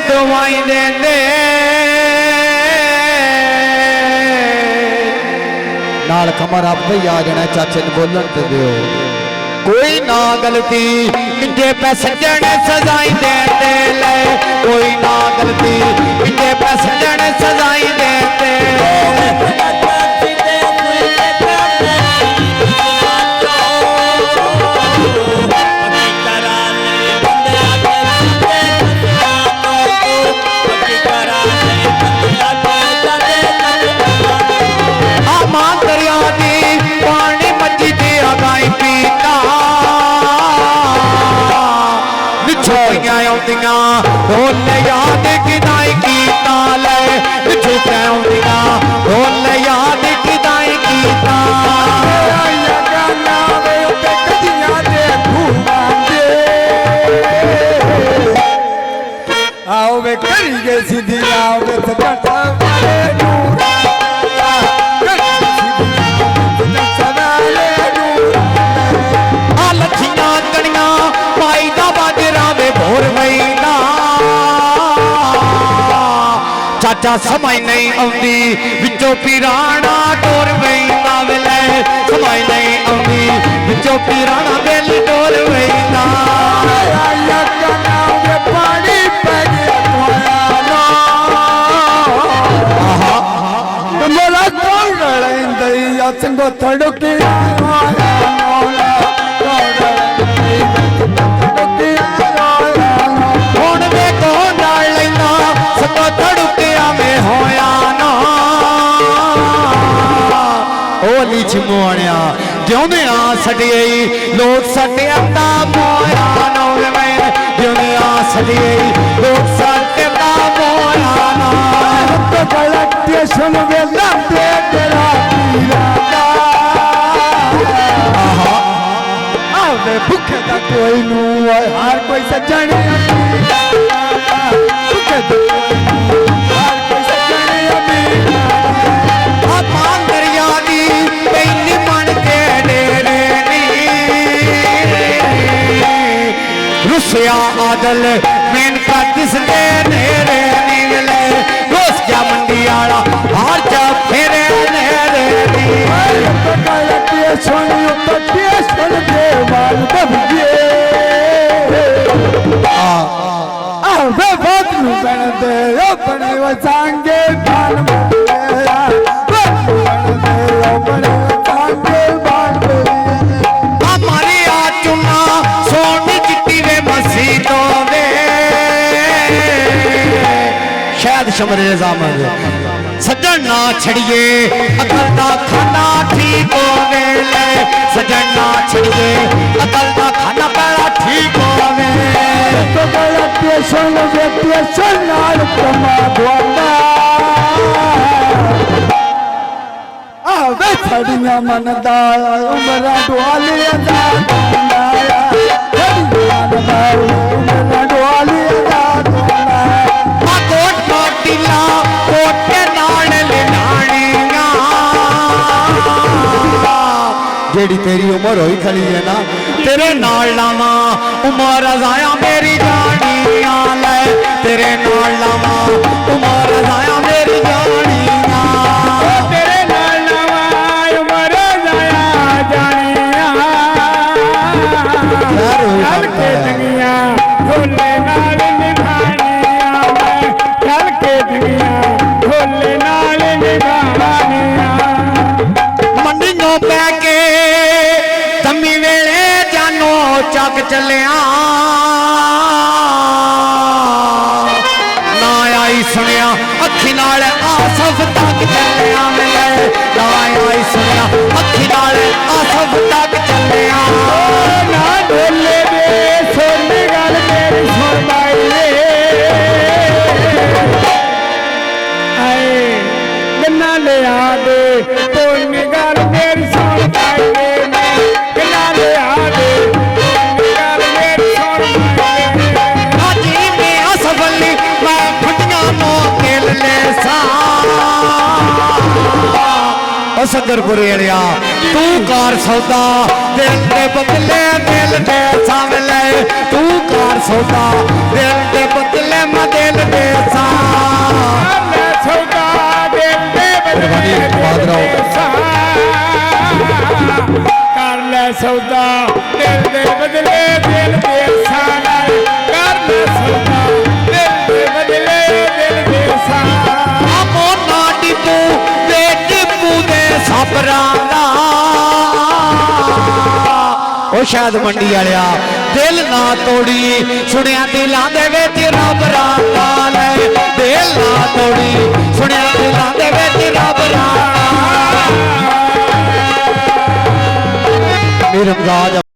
दवाई देंदे नाल कमर आपे ही आ जाना चाचे ने बोलन ते दियो कोई ना गलती मिठे पे सजन सजाई देते ले कोई ना गलती मिठे पे सजन सजाई देते ढोल याद किदाई कीता ले झुके आउंदिया ढोल याद किदाई कीता आओ वे करी गए सीधी आओ वे सजा लखियां कणियां पाई दा बाजरा वे भोर महीना चाचा समझ नहीं आती विचों पिराना टोर महीना वेले समझ नहीं आती विचों पिराना बेल टोर महीना पानी पै गया मेरा कौन रही चंगो थड़की मोया जिउंदे आ सड़िए लोग सटिया दा मोया ना जिउंदे आ सड़िए लोग सटिया दा मोया ना तो गलत सुन वेला दे तेरा आहा आवे भूखे दा कोई नू हर कोई सजण भूखे दा हर कोई सजण अभी मान दरिया दी पैनी मन के डेरे नी रुसिया आदल मैन का किस दे नेरे नी ले रोस क्या मंडी आला हार जा फेरे नेरे नी तो गलत सुन के वाल दब गए वे बहुत नू बन दे ओ बने वसांगे बाल हमारी आ चुना सोनी चिट्टी वे मसीतों वे शायद शमरे जामद सजन ना छड़िए अकल दा खाना ठीक होवे ले सजन ना छड़िए अकल दा खाना बड़ा ठीक होवे तो गलत सुन नाल कमा दुआदा आवे छड़िया मन दा उमरा दुआली अदा छड़िया उमरा दुआली अदा कोट कोटिला कोट के नाल लाणिया जेड़ी तेरी उम्र होई खड़ी है ना तेरे नाल लावा उमर जाया मेरी जानिया ले तेरे नाल लावा उमर जाया मेरी जानिया तेरे नाल लावा उमर जाया जानिया चल के दुनिया भोले नाल निभानिया चल के दुनिया भोले नाल निभानिया मंडियों पै के दमी वेले जानो चक चलिया ना आई सुनिया अखी नाल आसफ तक चलिया मिले ना आई सुनिया अखी नाल आसफ तक चलिया ना डोले दे सोनी गल मेरी सुन पाई रे आए गन्ना ले आ दे सोनी गल मेरी सुन पाई रे गन्ना ले आ दे सोनी गल मेरी सुन पाई रे हाजी में असफली मैं फटिया नो खेल ले सा असगरपुरिया तू कार सौदा दिल दे बदले दिल दे सामले तू कार सौदा दिल दे बदले मैं दिल दे ਸੌਦਾ ਦਿਲ ਦੇ ਬਦਲੇ ਦਿਲ ਦੇ ਸਾਲਾ ਕਰਨਾ ਸੌਦਾ ਦਿਲ ਦੇ ਬਦਲੇ ਦਿਲ ਦੇ ਸਾਲਾ ਮੋਨਾ ਟਿੱਪੂ ਵੇ ਟਿੱਪੂ ਦੇ ਸਾਬਰਾਂ ਦਾ ਉਹ ਸ਼ਾਇਦ ਮੰਡੀ ਵਾਲਿਆ ਦਿਲ ਨਾ ਤੋੜੀ ਸੁਣਿਆ ਦਿਲਾਂ ਦੇ ਵਿੱਚ ਰੱਬ ਰਾਤਾ ਲੈ ਦਿਲ ਨਾ ਤੋੜੀ ਸੁਣਿਆ ਦਿਲਾਂ ਦੇ ਵਿੱਚ ਰੱਬ ਰਾਤਾ मेरे रमजाज